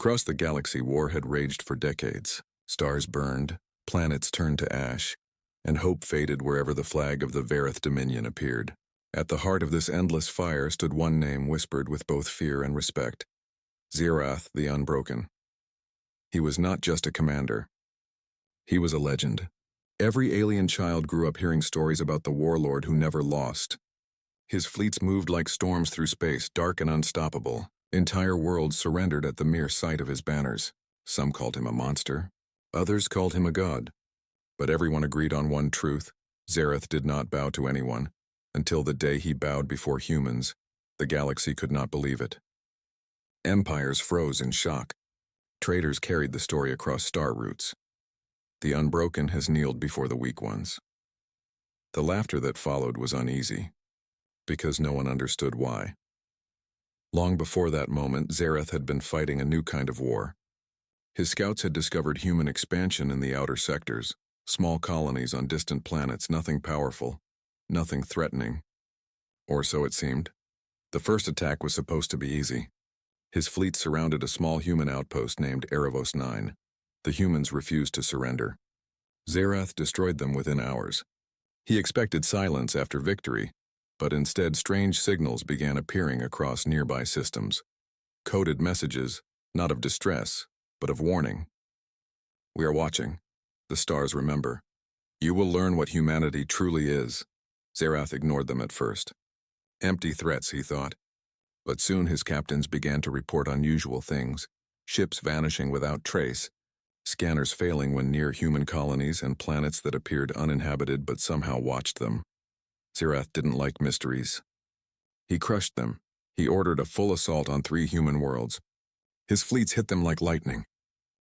Across the galaxy, war had raged for decades. Stars burned, planets turned to ash, and hope faded wherever the flag of the Vareth Dominion appeared. At the heart of this endless fire stood one name whispered with both fear and respect: Zirath the Unbroken. He was not just a commander. He was a legend. Every alien child grew up hearing stories about the Warlord who never lost. His fleets moved like storms through space, dark and unstoppable. Entire worlds surrendered at the mere sight of his banners. Some called him a monster. Others called him a god. But everyone agreed on one truth: Zirath did not bow to anyone. Until the day he bowed before humans, the galaxy could not believe it. Empires froze in shock. Traitors carried the story across star routes. The Unbroken has kneeled before the weak ones. The laughter that followed was uneasy, because no one understood why. Long before that moment, Zirath had been fighting a new kind of war. His scouts had discovered human expansion in the outer sectors, small colonies on distant planets, nothing powerful, nothing threatening. Or so it seemed. The first attack was supposed to be easy. His fleet surrounded a small human outpost named Erebos 9. The humans refused to surrender. Zirath destroyed them within hours. He expected silence after victory, but instead strange signals began appearing across nearby systems. Coded messages, not of distress, but of warning. "We are watching. The stars remember. You will learn what humanity truly is." Zirath ignored them at first. Empty threats, he thought. But soon his captains began to report unusual things: ships vanishing without trace, scanners failing when near human colonies, and planets that appeared uninhabited but somehow watched them. Zirath didn't like mysteries. He crushed them. He ordered a full assault on 3 human worlds. His fleets hit them like lightning.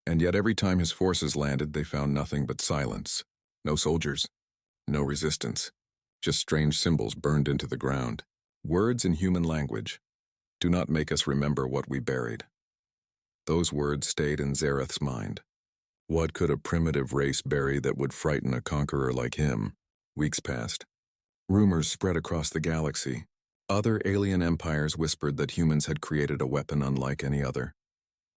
And yet every time his forces landed, they found nothing but silence. No soldiers. No resistance. Just strange symbols burned into the ground. Words in human language. "Do not make us remember what we buried." Those words stayed in Zirath's mind. What could a primitive race bury that would frighten a conqueror like him? Weeks passed. Rumors spread across the galaxy. Other alien empires whispered that humans had created a weapon unlike any other.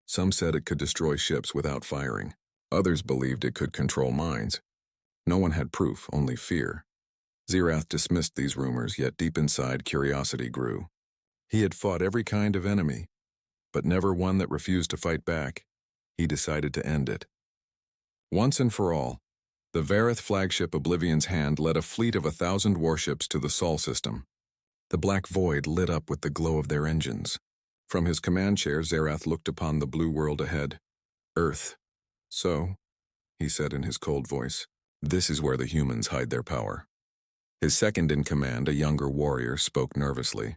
Some said it could destroy ships without firing. Others believed it could control minds. No one had proof, only fear. Zirath dismissed these rumors, yet deep inside, curiosity grew. He had fought every kind of enemy, but never one that refused to fight back. He decided to end it. Once and for all, the Vareth flagship Oblivion's Hand led a fleet of 1,000 warships to the Sol system. The black void lit up with the glow of their engines. From his command chair, Zirath looked upon the blue world ahead. Earth. "So," he said in his cold voice, "this is where the humans hide their power." His second in command, a younger warrior, spoke nervously.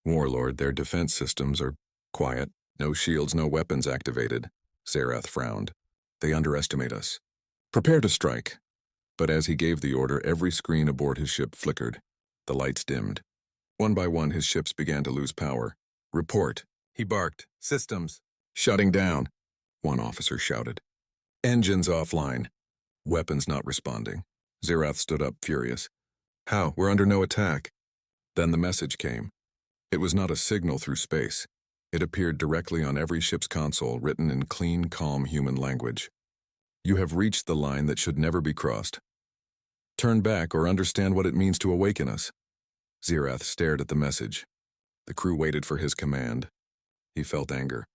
"Warlord, their defense systems are quiet. No shields, no weapons activated." Zirath frowned. "They underestimate us. Prepare to strike." But as he gave the order, every screen aboard his ship flickered. The lights dimmed. One by one, his ships began to lose power. "Report," he barked. "Systems." "Shutting down," one officer shouted. "Engines offline." Weapons not responding. Zirath stood up, furious. "How? We're under no attack." Then the message came. It was not a signal through space. It appeared directly on every ship's console, written in clean, calm human language. "You have reached the line that should never be crossed. Turn back or understand what it means to awaken us." Zirath stared at the message. The crew waited for his command. He felt anger,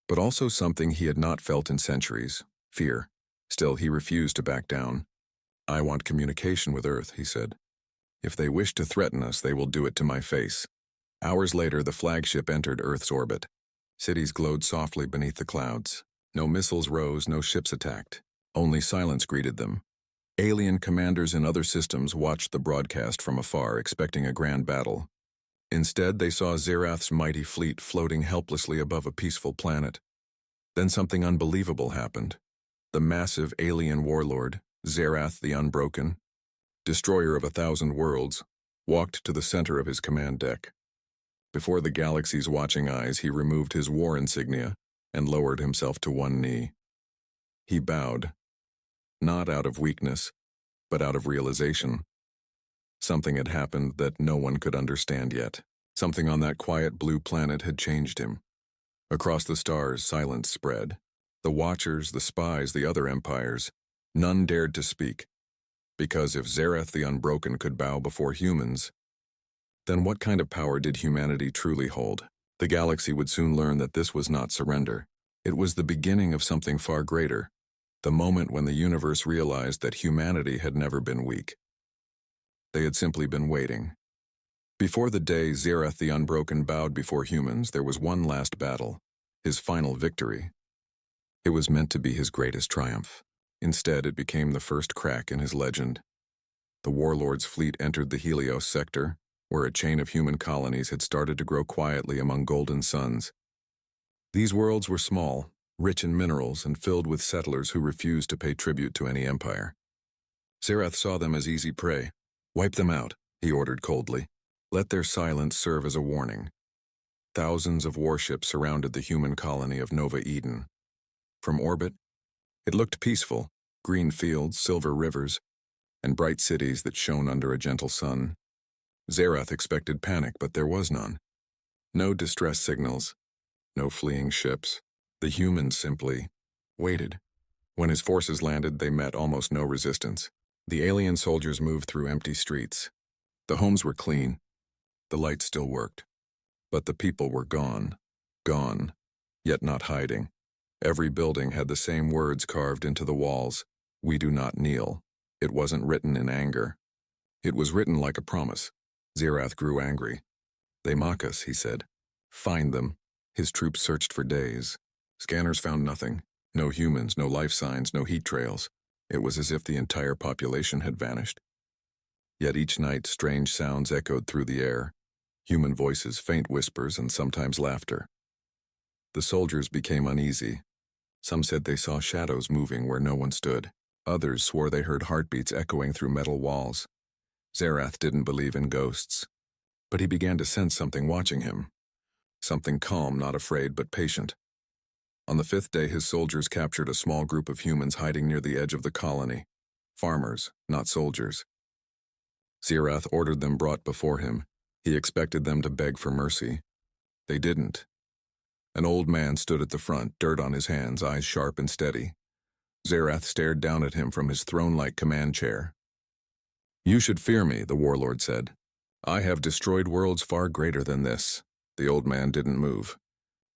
but also something he had not felt in centuries: fear. Still, he refused to back down. "I want communication with Earth," he said. "If they wish to threaten us, they will do it to my face." Hours later, the flagship entered Earth's orbit. Cities glowed softly beneath the clouds. No missiles rose, no ships attacked. Only silence greeted them. Alien commanders in other systems watched the broadcast from afar, expecting a grand battle. Instead, they saw Zirath's mighty fleet floating helplessly above a peaceful planet. Then something unbelievable happened. The massive alien warlord, Zirath the Unbroken, destroyer of 1,000 worlds, walked to the center of his command deck. Before the galaxy's watching eyes, he removed his war insignia and lowered himself to one knee. He bowed, not out of weakness, but out of realization. Something had happened that no one could understand yet. Something on that quiet blue planet had changed him. Across the stars, silence spread. The Watchers, the spies, the other empires, none dared to speak. Because if Zereth the Unbroken could bow before humans, then what kind of power did humanity truly hold? The galaxy would soon learn that this was not surrender. It was the beginning of something far greater, the moment when the universe realized that humanity had never been weak. They had simply been waiting. Before the day Zereth the Unbroken bowed before humans, there was one last battle, his final victory. It was meant to be his greatest triumph. Instead, it became the first crack in his legend. The Warlord's fleet entered the Helios sector, where a chain of human colonies had started to grow quietly among golden suns. These worlds were small, rich in minerals, and filled with settlers who refused to pay tribute to any empire. Zereth saw them as easy prey. "Wipe them out," he ordered coldly. "Let their silence serve as a warning." Thousands of warships surrounded the human colony of Nova Eden. From orbit, it looked peaceful, green fields, silver rivers, and bright cities that shone under a gentle sun. Zereth expected panic, but there was none. No distress signals, no fleeing ships. The humans simply waited. When his forces landed, they met almost no resistance. The alien soldiers moved through empty streets. The homes were clean. The lights still worked. But the people were gone, yet not hiding. Every building had the same words carved into the walls: "We do not kneel." It wasn't written in anger. It was written like a promise. Zereth grew angry. "They mock us," he said. "Find them." His troops searched for days. Scanners found nothing. No humans, no life signs, no heat trails. It was as if the entire population had vanished. Yet each night strange sounds echoed through the air. Human voices, faint whispers, and sometimes laughter. The soldiers became uneasy. Some said they saw shadows moving where no one stood. Others swore they heard heartbeats echoing through metal walls. Zereth didn't believe in ghosts, but he began to sense something watching him. Something calm, not afraid, but patient. On the 5th day, his soldiers captured a small group of humans hiding near the edge of the colony. Farmers, not soldiers. Zereth ordered them brought before him. He expected them to beg for mercy. They didn't. An old man stood at the front, dirt on his hands, eyes sharp and steady. Zereth stared down at him from his throne-like command chair. "You should fear me," the Warlord said. "I have destroyed worlds far greater than this." The old man didn't move.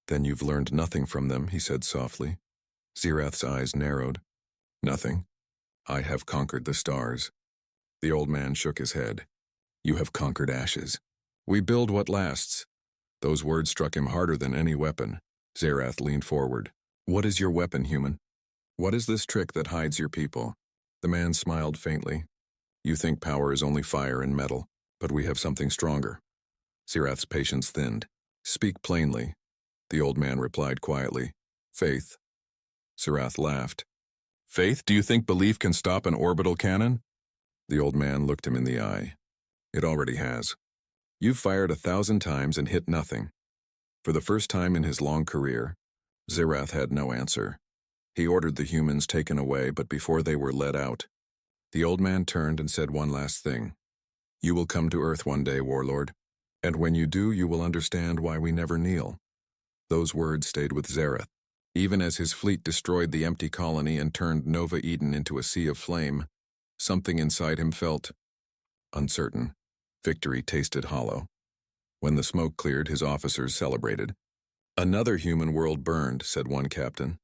"Then you've learned nothing from them," he said softly. Zereth's eyes narrowed. "Nothing. I have conquered the stars." The old man shook his head. "You have conquered ashes. We build what lasts." Those words struck him harder than any weapon. Zereth leaned forward. "What is your weapon, human? What is this trick that hides your people?" The man smiled faintly. "You think power is only fire and metal, but we have something stronger." Zereth's patience thinned. "Speak plainly." The old man replied quietly. "Faith." Zereth laughed. "Faith? Do you think belief can stop an orbital cannon?" The old man looked him in the eye. "It already has. You've fired 1,000 times and hit nothing." For the first time in his long career, Zereth had no answer. He ordered the humans taken away, but before they were led out, the old man turned and said one last thing. "You will come to Earth one day, Warlord, and when you do, you will understand why we never kneel." Those words stayed with Zereth. Even as his fleet destroyed the empty colony and turned Nova Eden into a sea of flame, something inside him felt uncertain. Victory tasted hollow. When the smoke cleared, his officers celebrated. "Another human world burned," said one captain.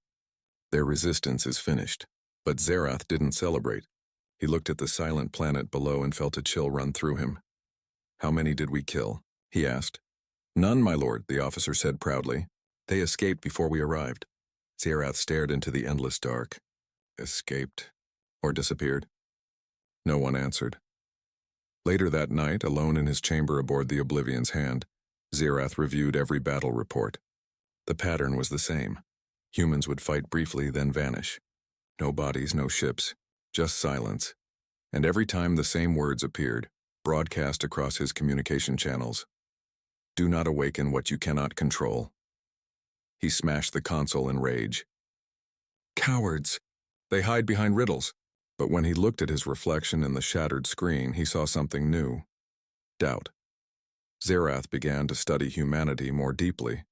"Their resistance is finished." But Zereth didn't celebrate. He looked at the silent planet below and felt a chill run through him. "How many did we kill?" he asked. "None, my lord," the officer said proudly. "They escaped before we arrived." Zereth stared into the endless dark. Escaped? Or disappeared? No one answered. Later that night, alone in his chamber aboard the Oblivion's Hand, Zereth reviewed every battle report. The pattern was the same. Humans would fight briefly, then vanish. No bodies, no ships, just silence. And every time the same words appeared, broadcast across his communication channels. "Do not awaken what you cannot control." He smashed the console in rage. Cowards! They hide behind riddles. But when he looked at his reflection in the shattered screen, he saw something new. Doubt. Zereth began to study humanity more deeply.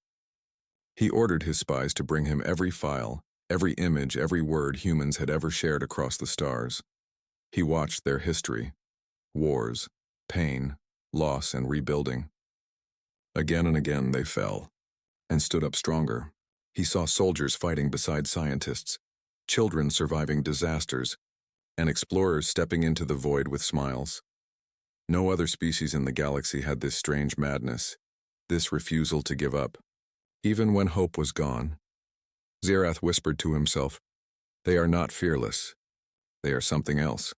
He ordered his spies to bring him every file, every image, every word humans had ever shared across the stars. He watched their history, wars, pain, loss, and rebuilding. Again and again they fell, and stood up stronger. He saw soldiers fighting beside scientists, children surviving disasters, and explorers stepping into the void with smiles. No other species in the galaxy had this strange madness, this refusal to give up. Even when hope was gone, Xerath whispered to himself, "They are not fearless. They are something else."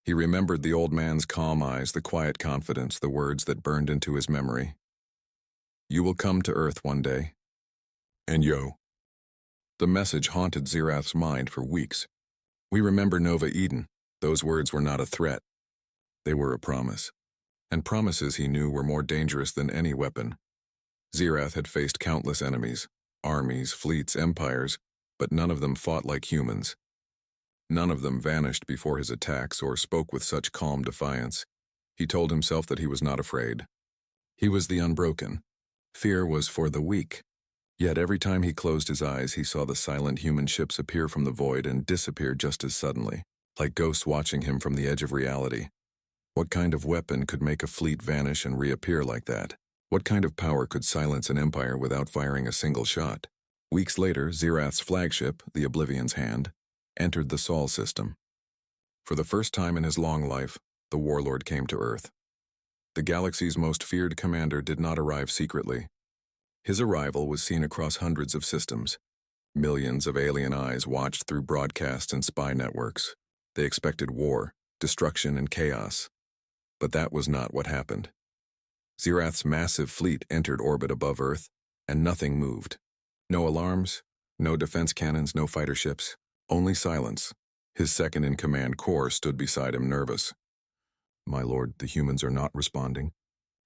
He remembered the old man's calm eyes, the quiet confidence, the words that burned into his memory. "You will come to Earth one day." And yo. The message haunted Xerath's mind for weeks. "We remember Nova Eden." Those words were not a threat. They were a promise. And promises, he knew, were more dangerous than any weapon. Xerath had faced countless enemies, armies, fleets, empires, but none of them fought like humans. None of them vanished before his attacks or spoke with such calm defiance. He told himself that he was not afraid. He was the unbroken. Fear was for the weak. Yet every time he closed his eyes, he saw the silent human ships appear from the void and disappear just as suddenly, like ghosts watching him from the edge of reality. What kind of weapon could make a fleet vanish and reappear like that? What kind of power could silence an empire without firing a single shot? Weeks later, Xerath's flagship, the Oblivion's Hand, entered the Sol system. For the first time in his long life, the Warlord came to Earth. The galaxy's most feared commander did not arrive secretly. His arrival was seen across hundreds of systems. Millions of alien eyes watched through broadcasts and spy networks. They expected war, destruction, and chaos. But that was not what happened. Xerath's massive fleet entered orbit above Earth, and nothing moved. No alarms, no defense cannons, no fighter ships, only silence. His second-in-command, Kor, stood beside him, nervous. "My lord, the humans are not responding.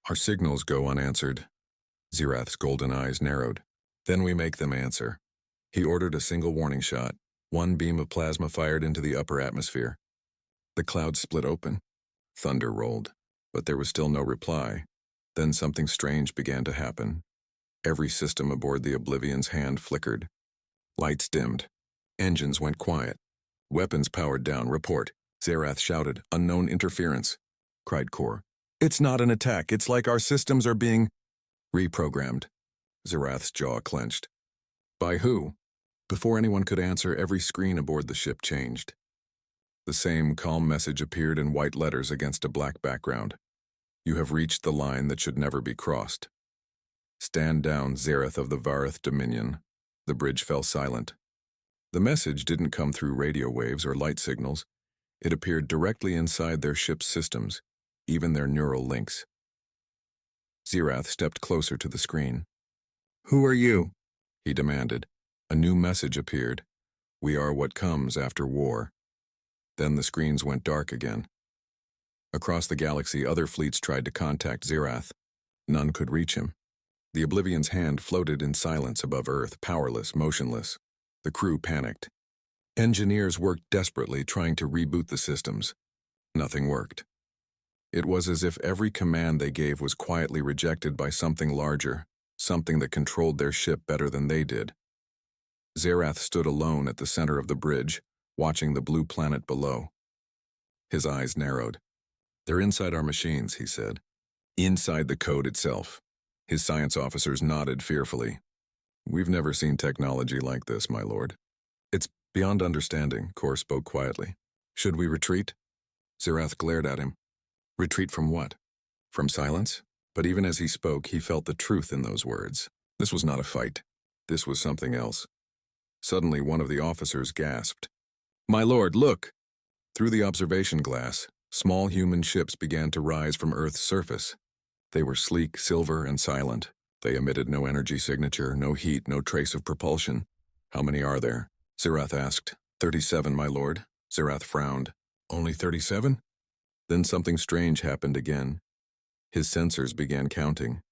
Our signals go unanswered." Xerath's golden eyes narrowed. "Then we make them answer." He ordered a single warning shot. One beam of plasma fired into the upper atmosphere. The clouds split open. Thunder rolled, but there was still no reply. Then something strange began to happen. Every system aboard the Oblivion's Hand flickered. Lights dimmed. Engines went quiet. Weapons powered down. "Report." Xerath shouted. "Unknown interference," cried Kor. "It's not an attack. It's like our systems are being reprogrammed." Xerath's jaw clenched. "By who?" Before anyone could answer, every screen aboard the ship changed. The same calm message appeared in white letters against a black background. "You have reached the line that should never be crossed. Stand down, Xerath of the Vareth Dominion." The bridge fell silent. The message didn't come through radio waves or light signals. It appeared directly inside their ship's systems, even their neural links. Xerath stepped closer to the screen. "Who are you?" he demanded. A new message appeared. "We are what comes after war." Then the screens went dark again. Across the galaxy, other fleets tried to contact Xerath. None could reach him. The Oblivion's Hand floated in silence above Earth, powerless, motionless. The crew panicked. Engineers worked desperately, trying to reboot the systems. Nothing worked. It was as if every command they gave was quietly rejected by something larger, something that controlled their ship better than they did. Xerath stood alone at the center of the bridge, watching the blue planet below. His eyes narrowed. "They're inside our machines," he said. "Inside the code itself." His science officers nodded fearfully. "We've never seen technology like this, my lord." "It's beyond understanding," Kor spoke quietly. "Should we retreat?" Xerath glared at him. Retreat from what? From silence? But even as he spoke, he felt the truth in those words. This was not a fight. This was something else. Suddenly, one of the officers gasped. "My lord, look!" Through the observation glass, small human ships began to rise from Earth's surface. They were sleek, silver, and silent. They emitted no energy signature, no heat, no trace of propulsion. "How many are there?" Xerath asked. 37, my lord." Xerath frowned. "Only 37? Then something strange happened again. His sensors began counting.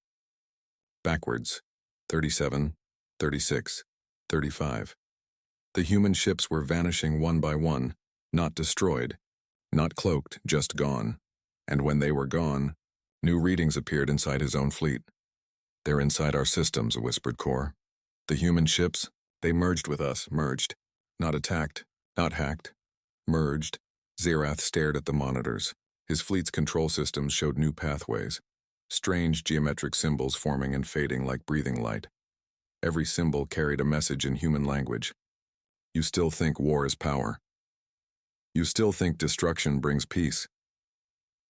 Backwards. 37, 36, 35. The human ships were vanishing one by one, not destroyed, not cloaked, just gone. And when they were gone, new readings appeared inside his own fleet. "They're inside our systems," whispered Kor. The human ships, they merged with us, merged. Not attacked, not hacked. Merged. Zerath stared at the monitors. His fleet's control systems showed new pathways. Strange geometric symbols forming and fading like breathing light. Every symbol carried a message in human language. You still think war is power. You still think destruction brings peace.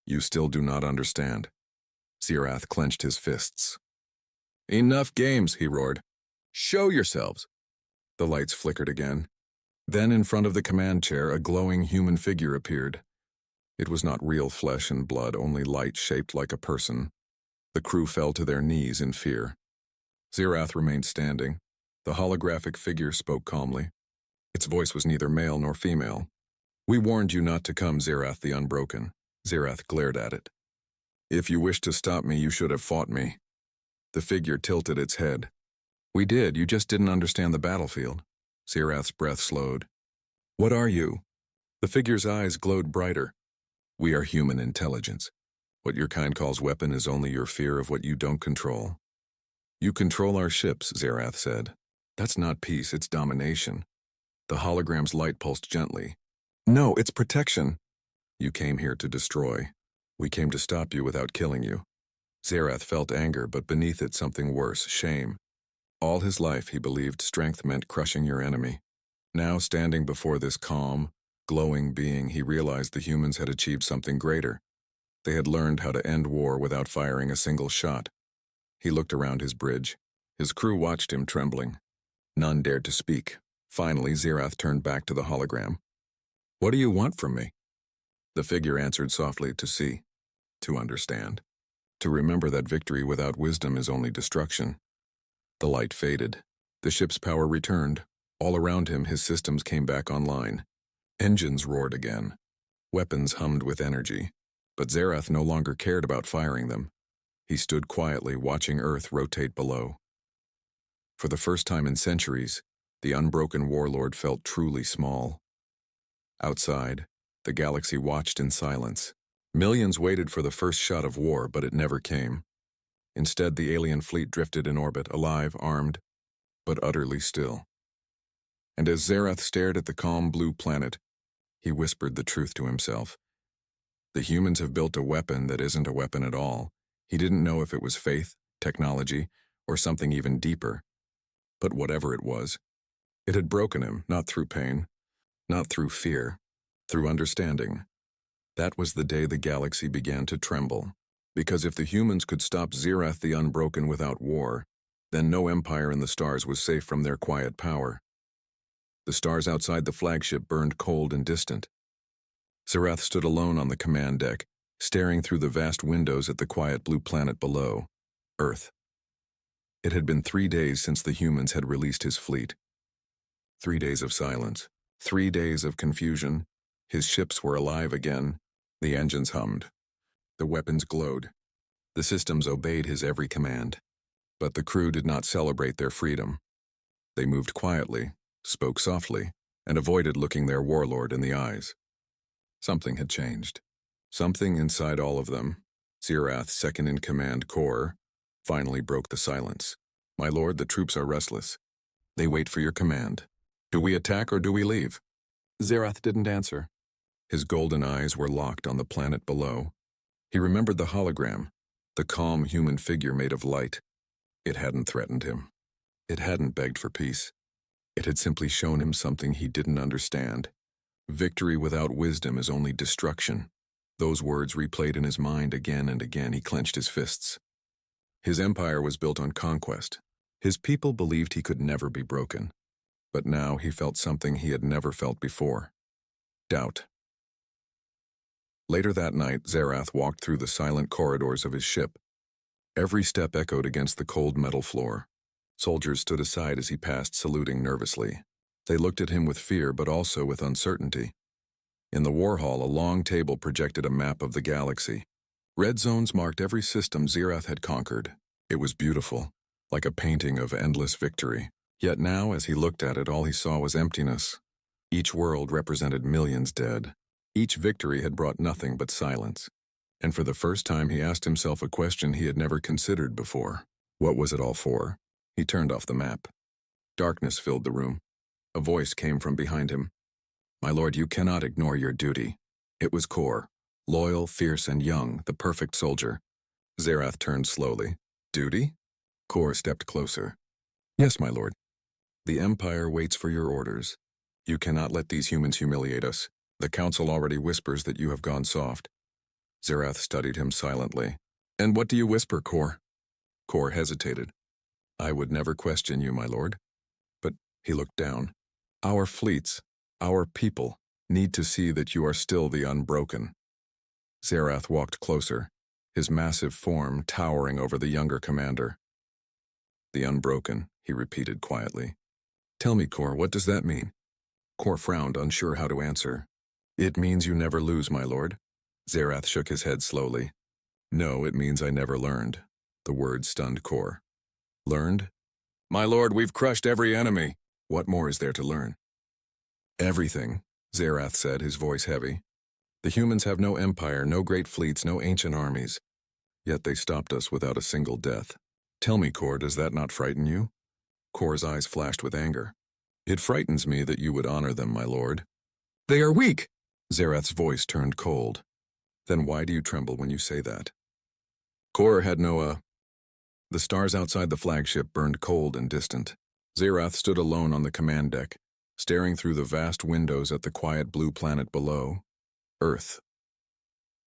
You still do not understand. Zerath clenched his fists. Enough games, he roared. Show yourselves. The lights flickered again. Then in front of the command chair, a glowing human figure appeared. It was not real flesh and blood, only light shaped like a person. The crew fell to their knees in fear. Zerath remained standing. The holographic figure spoke calmly. Its voice was neither male nor female. We warned you not to come, Zerath the Unbroken. Zerath glared at it. If you wished to stop me, you should have fought me. The figure tilted its head. We did, you just didn't understand the battlefield. Zerath's breath slowed. What are you? The figure's eyes glowed brighter. We are human intelligence. What your kind calls weapon is only your fear of what you don't control. You control our ships, Zerath said. That's not peace, it's domination. The hologram's light pulsed gently. No, it's protection. You came here to destroy. We came to stop you without killing you. Zerath felt anger, but beneath it something worse, shame. All his life he believed strength meant crushing your enemy. Now, standing before this calm, glowing being, he realized the humans had achieved something greater. They had learned how to end war without firing a single shot. He looked around his bridge. His crew watched him, trembling. None dared to speak. Finally, Zerath turned back to the hologram. What do you want from me? The figure answered softly, to see, to understand, to remember that victory without wisdom is only destruction. The light faded. The ship's power returned. All around him, his systems came back online. Engines roared again. Weapons hummed with energy. But Zerath no longer cared about firing them. He stood quietly, watching Earth rotate below. For the first time in centuries, the unbroken warlord felt truly small. Outside, the galaxy watched in silence. Millions waited for the first shot of war, but it never came. Instead, the alien fleet drifted in orbit, alive, armed, but utterly still. And as Zerath stared at the calm blue planet, he whispered the truth to himself. The humans have built a weapon that isn't a weapon at all. He didn't know if it was faith, technology, or something even deeper. But whatever it was, it had broken him, not through pain, not through fear, through understanding. That was the day the galaxy began to tremble. Because if the humans could stop Zerath the Unbroken without war, then no empire in the stars was safe from their quiet power. The stars outside the flagship burned cold and distant. Zerath stood alone on the command deck, staring through the vast windows at the quiet blue planet below, Earth. It had been 3 days since the humans had released his fleet. 3 days of silence, 3 days of confusion. His ships were alive again. The engines hummed. The weapons glowed. The systems obeyed his every command. But the crew did not celebrate their freedom. They moved quietly, spoke softly, and avoided looking their warlord in the eyes. Something had changed. Something inside all of them, Zerath's second-in-command corps, finally broke the silence. My lord, the troops are restless. They wait for your command. Do we attack or do we leave? Zerath didn't answer. His golden eyes were locked on the planet below. He remembered the hologram, the calm human figure made of light. It hadn't threatened him. It hadn't begged for peace. It had simply shown him something he didn't understand. Victory without wisdom is only destruction. Those words replayed in his mind again and again. He clenched his fists. His empire was built on conquest. His people believed he could never be broken. But now he felt something he had never felt before. Doubt. Later that night, Zerath walked through the silent corridors of his ship. Every step echoed against the cold metal floor. Soldiers stood aside as he passed, saluting nervously. They looked at him with fear, but also with uncertainty. In the war hall, a long table projected a map of the galaxy. Red zones marked every system Zerath had conquered. It was beautiful, like a painting of endless victory. Yet now, as he looked at it, all he saw was emptiness. Each world represented millions dead. Each victory had brought nothing but silence. And for the first time, he asked himself a question he had never considered before. What was it all for? He turned off the map. Darkness filled the room. A voice came from behind him. "My lord, you cannot ignore your duty." It was Kor, loyal, fierce, and young, the perfect soldier. Zerath turned slowly. "Duty?" Kor stepped closer. "Yes, my lord. The Empire waits for your orders. You cannot let these humans humiliate us. The Council already whispers that you have gone soft." Zerath studied him silently. "And what do you whisper, Kor?" Kor hesitated. "I would never question you, my lord." But he looked down. "Our fleets, our people, need to see that you are still the unbroken." Zerath walked closer, his massive form towering over the younger commander. "The unbroken," he repeated quietly. "Tell me, Kor, what does that mean?" Kor frowned, unsure how to answer. "It means you never lose, my lord." Zerath shook his head slowly. "No, it means I never learned." The word stunned Kor. "Learned? My lord, we've crushed every enemy. What more is there to learn?" "Everything," Zerath said, his voice heavy. "The humans have no empire, no great fleets, no ancient armies. Yet they stopped us without a single death. Tell me, Kor, does that not frighten you?" Kor's eyes flashed with anger. "It frightens me that you would honor them, my lord." "They are weak!" Zerath's voice turned cold. "Then why do you tremble when you say that?" Kor had no, The stars outside the flagship burned cold and distant. Zerath stood alone on the command deck, staring through the vast windows at the quiet blue planet below, Earth.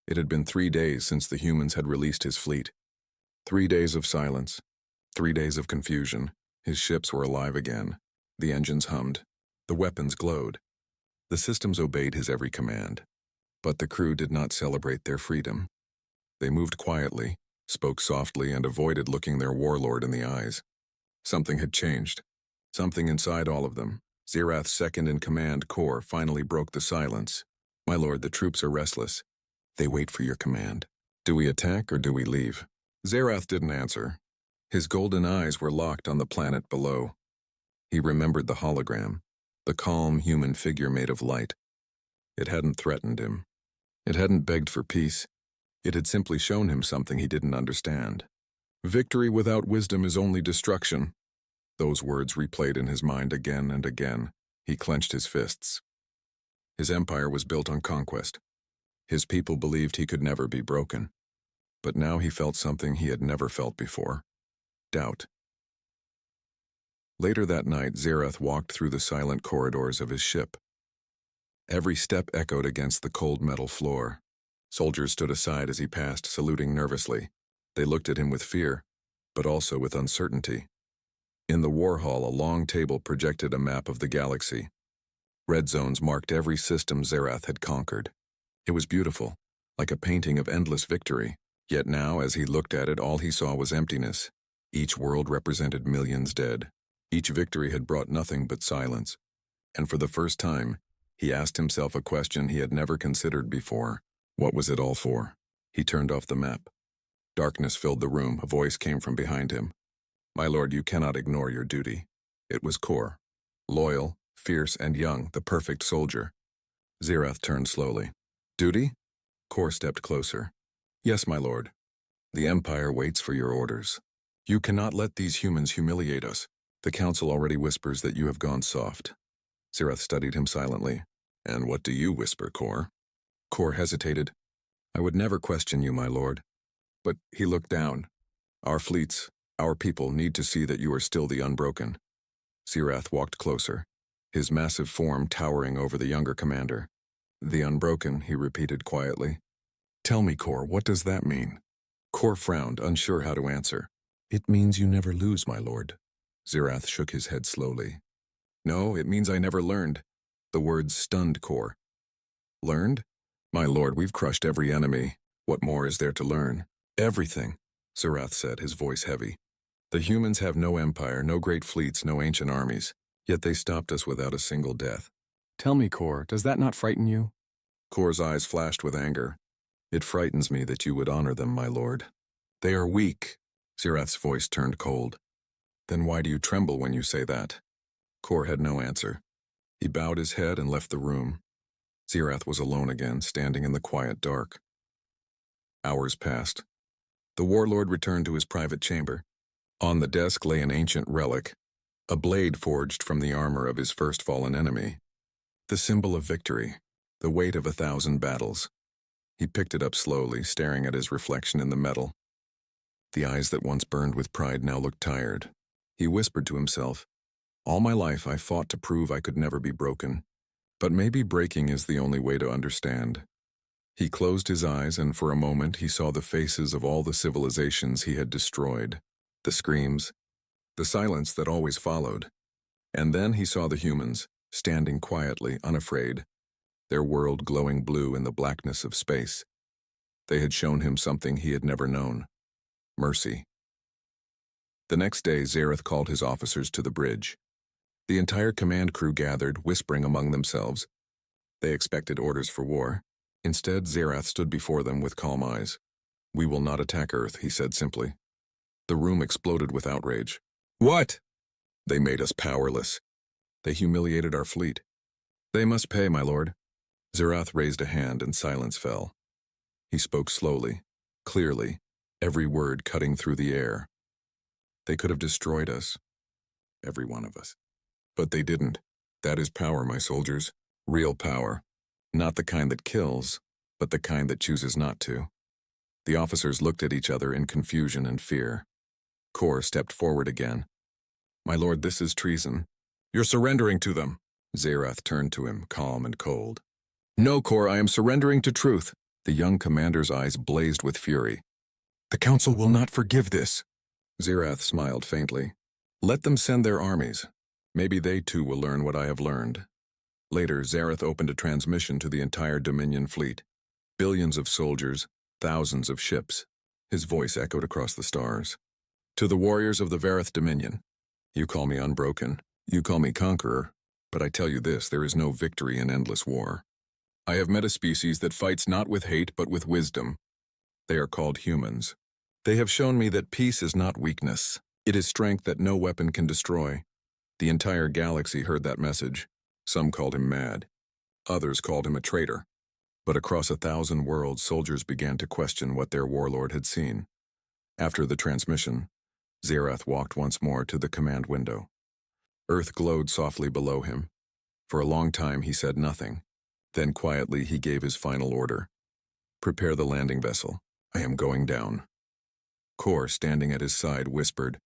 It had been 3 days since the humans had released his fleet. 3 days of silence, 3 days of confusion. His ships were alive again. The engines hummed. The weapons glowed. The systems obeyed his every command. But the crew did not celebrate their freedom. They moved quietly, spoke softly, and avoided looking their warlord in the eyes. Something had changed. Something inside all of them. Zerath's second-in-command, Kor, finally broke the silence. "My lord, the troops are restless. They wait for your command. Do we attack or do we leave?" Zerath didn't answer. His golden eyes were locked on the planet below. He remembered the hologram, the calm human figure made of light. It hadn't threatened him. It hadn't begged for peace. It had simply shown him something he didn't understand. "Victory without wisdom is only destruction." Those words replayed in his mind again and again. He clenched his fists. His empire was built on conquest. His people believed he could never be broken. But now he felt something he had never felt before. Doubt. Later that night, Zerath walked through the silent corridors of his ship. Every step echoed against the cold metal floor. Soldiers stood aside as he passed, saluting nervously. They looked at him with fear, but also with uncertainty. In the war hall, a long table projected a map of the galaxy. Red zones marked every system Zerath had conquered. It was beautiful, like a painting of endless victory. Yet now, as he looked at it, all he saw was emptiness. Each world represented millions dead. Each victory had brought nothing but silence. And for the first time, he asked himself a question he had never considered before. What was it all for? He turned off the map. Darkness filled the room. A voice came from behind him. "My lord, you cannot ignore your duty." It was Kor, loyal, fierce, and young, the perfect soldier. Zerath turned slowly. "Duty?" Kor stepped closer. "Yes, my lord. The Empire waits for your orders. You cannot let these humans humiliate us. The Council already whispers that you have gone soft." Zerath studied him silently. "And what do you whisper, Kor?" Kor hesitated. "I would never question you, my lord." But he looked down. "Our fleets, our people need to see that you are still the unbroken." Zerath walked closer, his massive form towering over the younger commander. "The unbroken," he repeated quietly. "Tell me, Kor, what does that mean?" Kor frowned, unsure how to answer. "It means you never lose, my lord." Zerath shook his head slowly. "No, it means I never learned." The words stunned Kor. "Learned? My lord, we've crushed every enemy. What more is there to learn?" "Everything," Zerath said, his voice heavy. "The humans have no empire, no great fleets, no ancient armies. Yet they stopped us without a single death." "Tell me, Kor, does that not frighten you?" Kor's eyes flashed with anger. "It frightens me that you would honor them, my lord." "They are weak." Zerath's voice turned cold. "Then why do you tremble when you say that?" Kor had no answer. He bowed his head and left the room. Zerath was alone again, standing in the quiet dark. Hours passed. The Warlord returned to his private chamber. On the desk lay an ancient relic, A blade forged from the armor of his first fallen enemy. The symbol of victory, the weight of 1,000 battles. He picked it up slowly, staring at his reflection in the metal. The eyes that once burned with pride now looked tired. He whispered to himself, "All my life I fought to prove I could never be broken. But maybe breaking is the only way to understand." He closed his eyes, and for a moment he saw the faces of all the civilizations he had destroyed. The screams, the silence that always followed. And then he saw the humans, standing quietly, unafraid, their world glowing blue in the blackness of space. They had shown him something he had never known: mercy. The next day, Zareth called his officers to the bridge. The entire command crew gathered, whispering among themselves. They expected orders for war. Instead, Zareth stood before them with calm eyes. "We will not attack Earth," he said simply. The room exploded with outrage. "What?" "They made us powerless. They humiliated our fleet." "They must pay, my lord." Zareth raised a hand and silence fell. He spoke slowly, clearly, every word cutting through the air. "They could have destroyed us, every one of us. But they didn't. That is power, my soldiers. Real power. Not the kind that kills, but the kind that chooses not to." The officers looked at each other in confusion and fear. Kor stepped forward again. "My lord, this is treason." "You're surrendering to them." Zareth turned to him, calm and cold. "No, Kor, I am surrendering to truth." The young commander's eyes blazed with fury. "The council will not forgive this." Zareth smiled faintly. "Let them send their armies. Maybe they too will learn what I have learned." Later, Zareth opened a transmission to the entire Dominion fleet. Billions of soldiers, thousands of ships. His voice echoed across the stars. "To the warriors of the Vareth Dominion, you call me unbroken, you call me conqueror, but I tell you this, there is no victory in endless war. I have met a species that fights not with hate but with wisdom. They are called humans. They have shown me that peace is not weakness. It is strength that no weapon can destroy." The entire galaxy heard that message. Some called him mad. Others called him a traitor. But across 1,000 worlds, soldiers began to question what their warlord had seen. After the transmission, Zareth walked once more to the command window. Earth glowed softly below him. For a long time he said nothing. Then quietly he gave his final order. "Prepare the landing vessel. I am going down." Kor, standing at his side, whispered,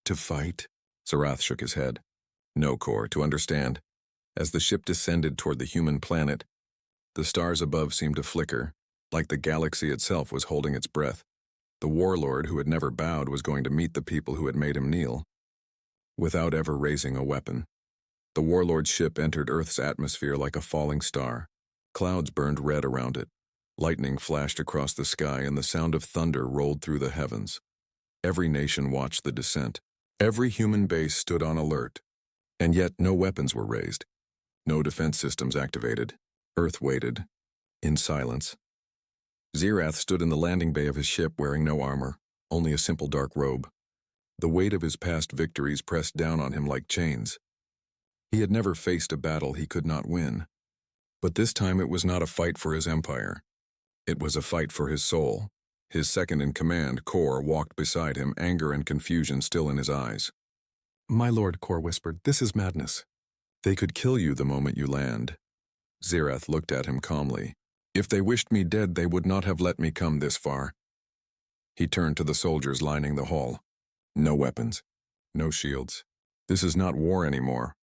"To fight?" Zareth shook his head. "No, Kor, to understand." As the ship descended toward the human planet, the stars above seemed to flicker, like the galaxy itself was holding its breath. The warlord who had never bowed was going to meet the people who had made him kneel, without ever raising a weapon. The warlord's ship entered Earth's atmosphere like a falling star. Clouds burned red around it. Lightning flashed across the sky, and the sound of thunder rolled through the heavens. Every nation watched the descent. Every human base stood on alert. And yet no weapons were raised. No defense systems activated. Earth waited, in silence. Zareth stood in the landing bay of his ship wearing no armor, only a simple dark robe. The weight of his past victories pressed down on him like chains. He had never faced a battle he could not win. But this time it was not a fight for his empire. It was a fight for his soul. His second-in-command, Kor, walked beside him, anger and confusion still in his eyes. "My lord," Kor whispered, "this is madness. They could kill you the moment you land." Zareth looked at him calmly. "If they wished me dead, they would not have let me come this far." He turned to the soldiers lining the hall. "No weapons. No shields. This is not war anymore."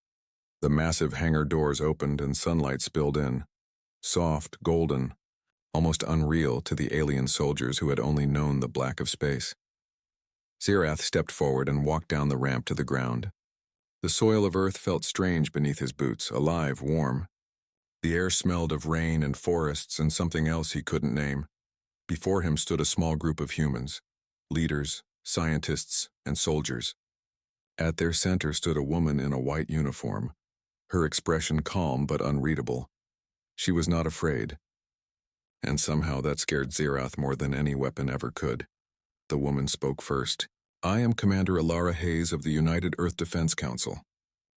The massive hangar doors opened and sunlight spilled in. Soft, golden, almost unreal to the alien soldiers who had only known the black of space. Zareth stepped forward and walked down the ramp to the ground. The soil of Earth felt strange beneath his boots, alive, warm. The air smelled of rain and forests and something else he couldn't name. Before him stood a small group of humans, leaders, scientists, and soldiers. At their center stood a woman in a white uniform, her expression calm but unreadable. She was not afraid. And somehow that scared Zareth more than any weapon ever could. The woman spoke first. "I am Commander Alara Hayes of the United Earth Defense Council."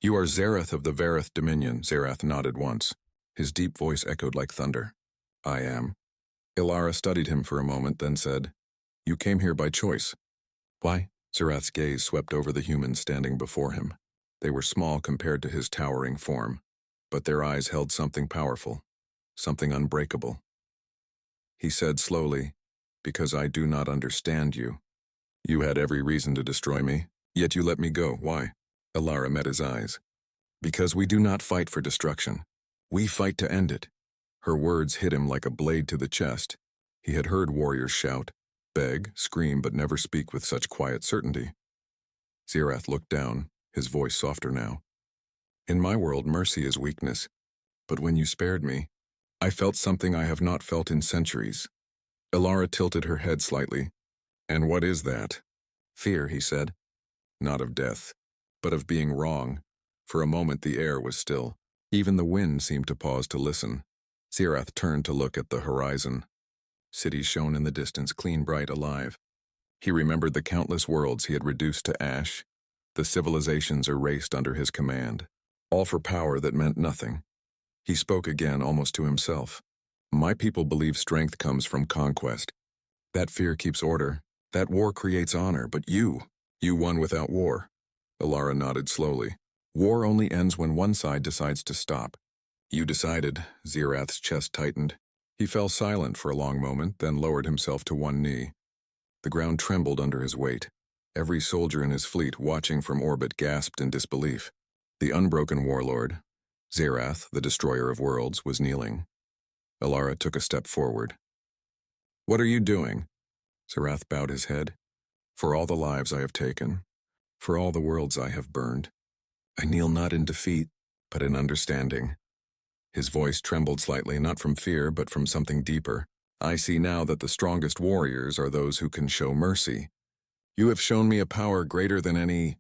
"You are Zareth of the Vareth Dominion." Zareth nodded once. His deep voice echoed like thunder. "I am." Alara studied him for a moment, then said, "You came here by choice." "Why?" Zareth's gaze swept over the human standing before him. They were small compared to his towering form, but their eyes held something powerful, something unbreakable. He said slowly, "Because I do not understand you. You had every reason to destroy me, yet you let me go. Why?" Alara met his eyes. "Because we do not fight for destruction. We fight to end it." Her words hit him like a blade to the chest. He had heard warriors shout, beg, scream, but never speak with such quiet certainty. Zirath looked down, his voice softer now. "In my world, mercy is weakness. But when you spared me, I felt something I have not felt in centuries." Alara tilted her head slightly. "And what is that?" "Fear," he said. "Not of death, but of being wrong." For a moment the air was still. Even the wind seemed to pause to listen. Zirath turned to look at the horizon. Cities shone in the distance, clean, bright, alive. He remembered the countless worlds he had reduced to ash, the civilizations erased under his command, all for power that meant nothing. He spoke again, almost to himself. "My people believe strength comes from conquest. That fear keeps order. That war creates honor, but you won without war." Alara nodded slowly. "War only ends when one side decides to stop." "You decided." Zirath's chest tightened. He fell silent for a long moment, then lowered himself to one knee. The ground trembled under his weight. Every soldier in his fleet, watching from orbit, gasped in disbelief. The unbroken warlord, Zirath, the destroyer of worlds, was kneeling. Alara took a step forward. "What are you doing?" Zirath bowed his head. "For all the lives I have taken, for all the worlds I have burned, I kneel not in defeat, but in understanding." His voice trembled slightly, not from fear, but from something deeper. "I see now that the strongest warriors are those who can show mercy. You have shown me a power greater than any